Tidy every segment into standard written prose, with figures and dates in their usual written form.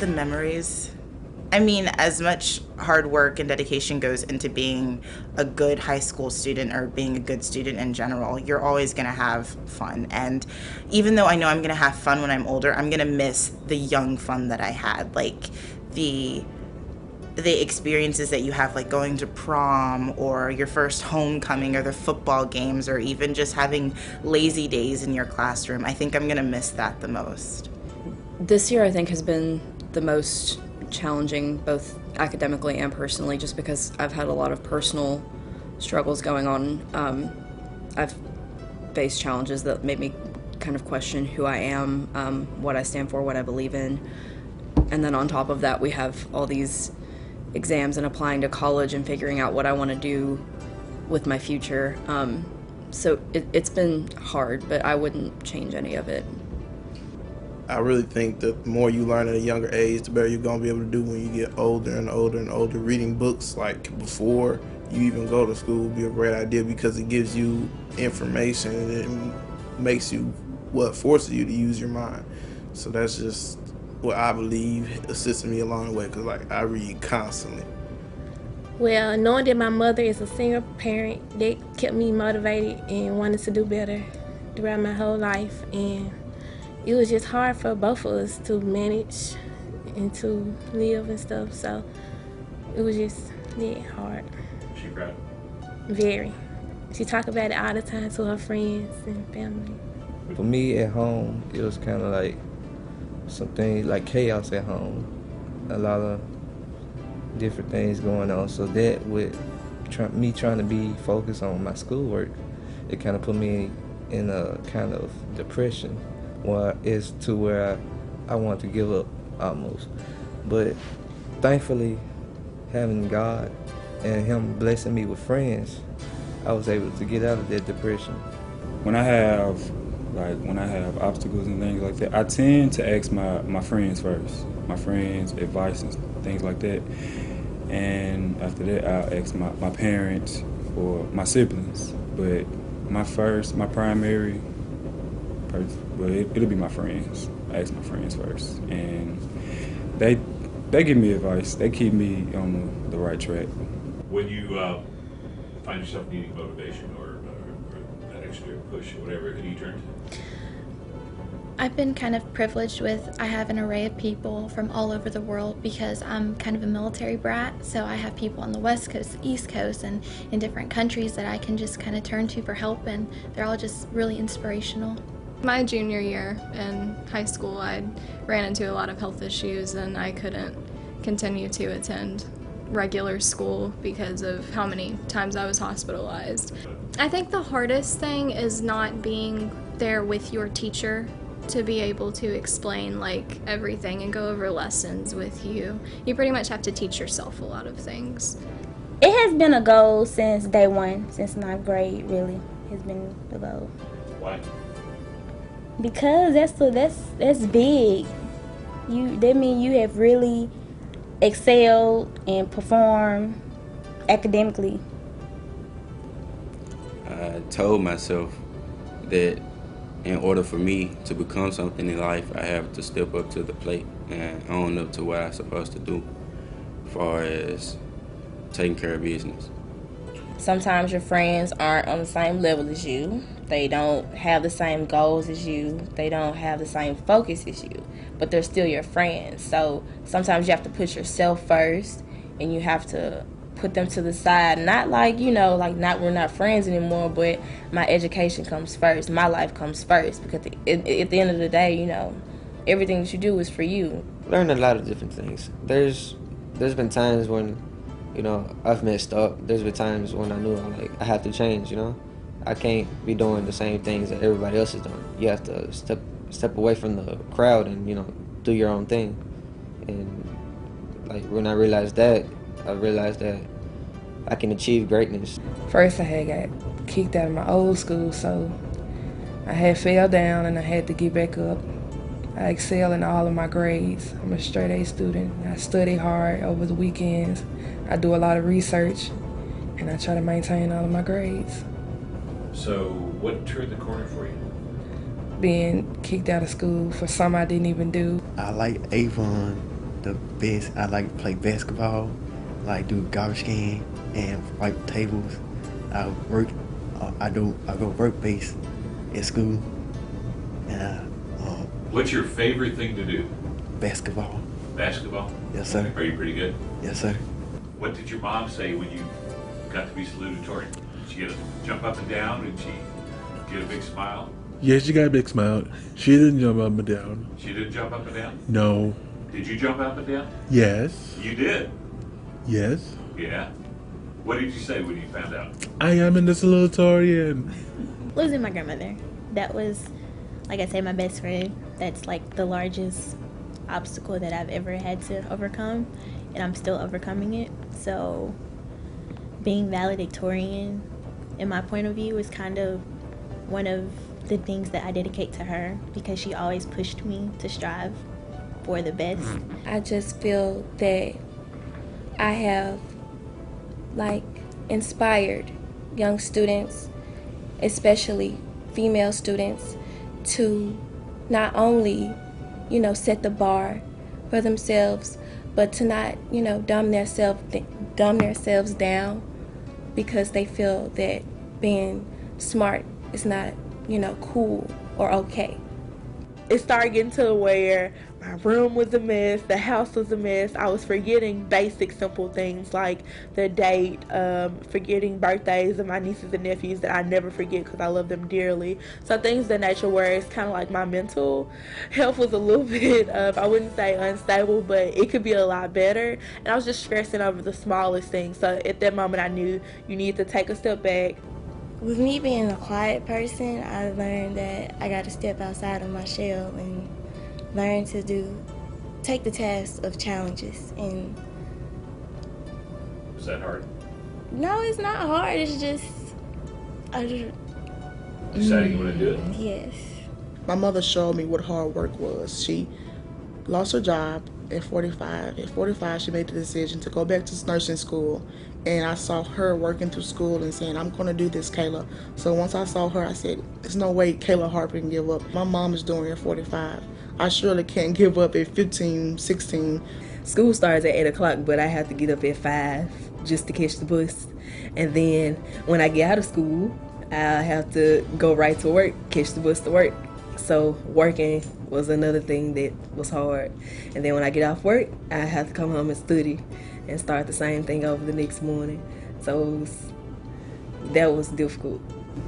The memories. I mean, as much hard work and dedication goes into being a good high school student or being a good student in general, you're always going to have fun. And even though I know I'm going to have fun when I'm older, I'm going to miss the young fun that I had. Like the experiences that you have, like going to prom or your first homecoming or the football games or even just having lazy days in your classroom. I think I'm going to miss that the most. This year I think has been the most challenging, both academically and personally, just because I've had a lot of personal struggles going on. I've faced challenges that made me kind of question who I am, what I stand for, what I believe in. And then on top of that, we have all these exams and applying to college and figuring out what I want to do with my future. So it's been hard, but I wouldn't change any of it. I really think that the more you learn at a younger age, the better you're going to be able to do when you get older and older and older. Reading books like before you even go to school would be a great idea because it gives you information and it makes you, forces you to use your mind. So that's just what I believe assisted me along the way because I read constantly. Well, knowing that my mother is a single parent, that kept me motivated and wanted to do better throughout my whole life. And it was just hard for both of us to manage and to live and stuff, so it was just hard. She proud? Very. She talked about it all the time to her friends and family. For me at home, it was kind of like something like chaos at home. A lot of different things going on, so that with me trying to be focused on my schoolwork, it kind of put me in a kind of depression. Where I want to give up almost. But thankfully, having God and Him blessing me with friends, I was able to get out of that depression. When I have obstacles and things like that, I tend to ask my friends first, my friends' advice and things like that. And after that, I'll ask my parents or my siblings. But my primary, it'll be my friends. I ask my friends first, and they give me advice. They keep me on the right track. When you find yourself needing motivation or that extra push or whatever, who do you turn to? I've been kind of privileged I have an array of people from all over the world because I'm kind of a military brat, so I have people on the West Coast, the East Coast, and in different countries that I can just kind of turn to for help, and they're all just really inspirational. My junior year in high school, I ran into a lot of health issues and I couldn't continue to attend regular school because of how many times I was hospitalized. I think the hardest thing is not being there with your teacher to be able to explain like everything and go over lessons with you. You pretty much have to teach yourself a lot of things. It has been a goal since day one, since 9th grade, really, has been the goal. Why? Because that's big. That means you have really excelled and performed academically. I told myself that in order for me to become something in life, I have to step up to the plate and own up to what I'm supposed to do as far as taking care of business. Sometimes your friends aren't on the same level as you. They don't have the same goals as you. They don't have the same focus as you, but they're still your friends. So sometimes you have to put yourself first and you have to put them to the side. Not like, we're not friends anymore, but my education comes first. My life comes first because at the end of the day, everything that you do is for you. Learned a lot of different things. There's been times when I've messed up. There's been times when I knew I have to change, I can't be doing the same things that everybody else is doing. You have to step away from the crowd and, do your own thing. And when I realized that I can achieve greatness. First I had got kicked out of my old school, so I had fell down and I had to get back up. I excel in all of my grades. I'm a straight A student. I study hard over the weekends. I do a lot of research, and I try to maintain all of my grades. So what turned the corner for you? Being kicked out of school for something I didn't even do. I like Avon the best. I like to play basketball, like do garbage can and wipe tables. I work. I go work base at school. What's your favorite thing to do? Basketball. Basketball? Yes, sir. Are you pretty good? Yes, sir. What did your mom say when you got to be salutatorian? Did she get a jump up and down? Did she get a big smile? Yeah, she got a big smile. She didn't jump up and down. She didn't jump up and down? No. Did you jump up and down? Yes. You did? Yes. Yeah. What did you say when you found out? I am in the salutatorian. Losing my grandmother. That was, like I said, my best friend. That's like the largest obstacle that I've ever had to overcome, and I'm still overcoming it. So being valedictorian, in my point of view, is kind of one of the things that I dedicate to her, because she always pushed me to strive for the best. I just feel that I have like inspired young students, especially female students, to not only, set the bar for themselves, but to not, dumb themselves down because they feel that being smart is not, cool or okay. It started getting to where my room was a mess, the house was a mess. I was forgetting basic, simple things like the date, forgetting birthdays of my nieces and nephews that I never forget because I love them dearly. So things of that nature where it's kind of like my mental health was a little bit of, I wouldn't say unstable, but it could be a lot better. And I was just stressing over the smallest things. So at that moment I knew you need to take a step back. With me being a quiet person, I learned that I got to step outside of my shell and learn to take the task of challenges. And was that hard? No, it's not hard. It's just deciding you want to do it. Yes. My mother showed me what hard work was. She lost her job at 45. At 45, she made the decision to go back to nursing school. And I saw her working through school and saying, I'm going to do this, Kayla. So once I saw her, I said, there's no way Kayla Harper can give up. My mom is doing it at 45. I surely can't give up at 15, 16. School starts at 8 o'clock, but I have to get up at 5 just to catch the bus. And then when I get out of school, I have to go right to work, catch the bus to work. So working was another thing that was hard. And then when I get off work, I have to come home and study and start the same thing over the next morning. So that was difficult.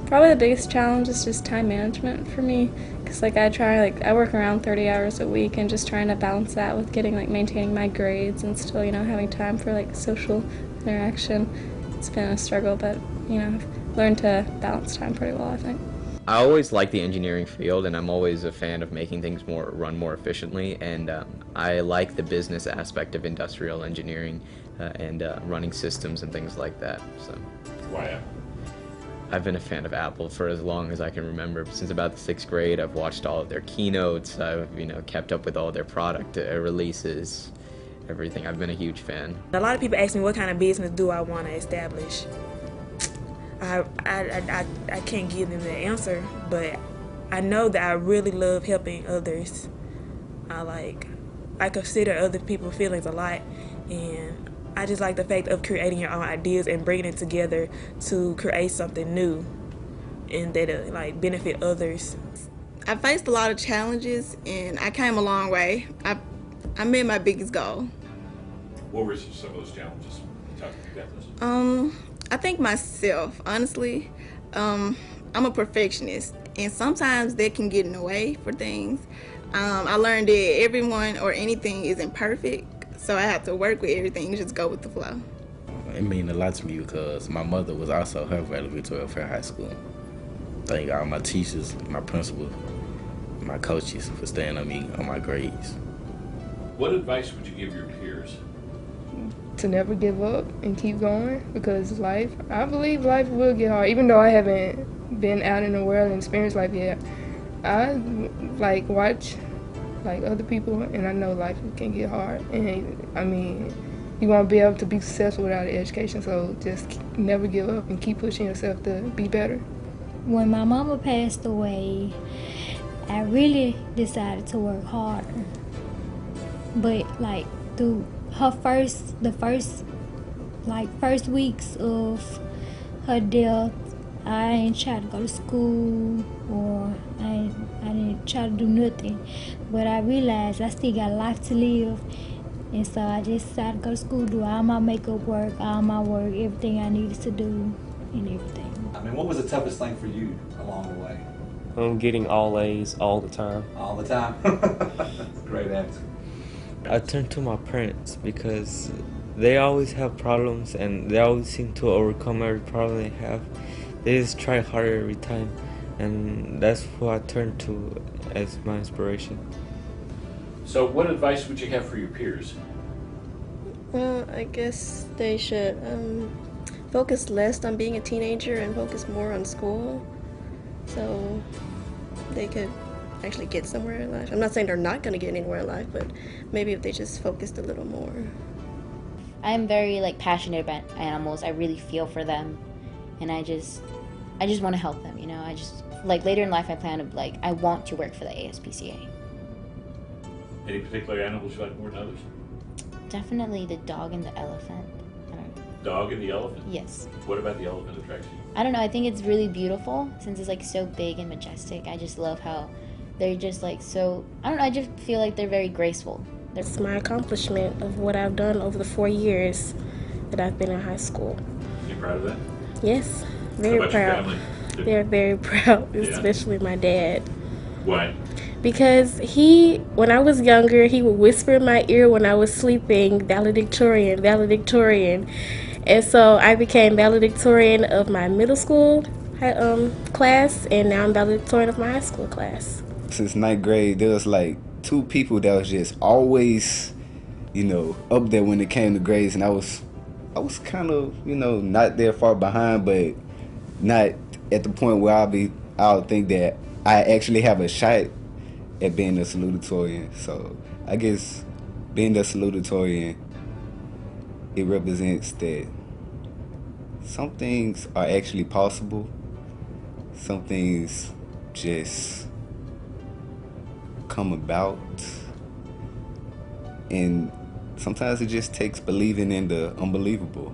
Probably the biggest challenge is just time management for me, because I work around 30 hours a week, and just trying to balance that with maintaining my grades and still having time for social interaction. It's been a struggle, but I've learned to balance time pretty well, I think. I always like the engineering field, and I'm always a fan of making things run more efficiently, and I like the business aspect of industrial engineering and running systems and things like that. So why Apple? I've been a fan of Apple for as long as I can remember. Since about the 6th grade, I've watched all of their keynotes. I've kept up with all their product releases, everything. I've been a huge fan. A lot of people ask me what kind of business do I want to establish. I can't give them the answer, but I know that I really love helping others. I consider other people's feelings a lot, and I just like the fact of creating your own ideas and bringing it together to create something new and that'll benefit others. I faced a lot of challenges, and I came a long way. I made my biggest goal. What were some of those challenges? Talk about this. I think myself, honestly. I'm a perfectionist, and sometimes that can get in the way for things. I learned that everyone or anything isn't perfect, so I have to work with everything and just go with the flow. It means a lot to me because my mother was also her valedictorian for high school. Thank all my teachers, my principal, my coaches for staying on me on my grades. What advice would you give your peers? To never give up and keep going, because I believe life will get hard. Even though I haven't been out in the world and experienced life yet, I watch other people, and I know life can get hard. And you won't be able to be successful without an education, so just never give up and keep pushing yourself to be better. When my mama passed away, I really decided to work harder. But through the first weeks of her death, I ain't try to go to school or I didn't try to do nothing. But I realized I still got a life to live. And so I just decided to go to school, do all my makeup work, all my work, everything I needed to do, and everything. I mean, what was the toughest thing for you along the way? Getting all A's all the time. All the time? Great answer. I turn to my parents because they always have problems and they always seem to overcome every problem they have. They just try harder every time, and that's who I turn to as my inspiration. So what advice would you have for your peers? Well, I guess they should focus less on being a teenager and focus more on school, so they could actually get somewhere in life. I'm not saying they're not going to get anywhere in life, but maybe if they just focused a little more. I'm very passionate about animals. I really feel for them, and I just want to help them. I just later in life I plan to I want to work for the ASPCA. Any particular animals you like more than others? Definitely the dog and the elephant. Dog and the elephant? Yes. What about the elephant attracts you? I don't know. I think it's really beautiful since it's so big and majestic. I just love how they're just so. I don't know. I just feel like they're very graceful. It's my accomplishment of what I've done over the 4 years that I've been in high school. You proud of that? Yes, very How about proud. your family? They're very proud, Yeah. especially my dad. Why? Because when I was younger, he would whisper in my ear when I was sleeping, valedictorian, valedictorian. And so I became valedictorian of my middle school class, and now I'm valedictorian of my high school class. Since 9th grade, there was 2 people that was just always, up there when it came to grades, and I was kind of, not that far behind, but not at the point where I'll think that I actually have a shot at being a salutatorian. So I guess being a salutatorian, it represents that some things are actually possible. Some things just come about. And sometimes it just takes believing in the unbelievable.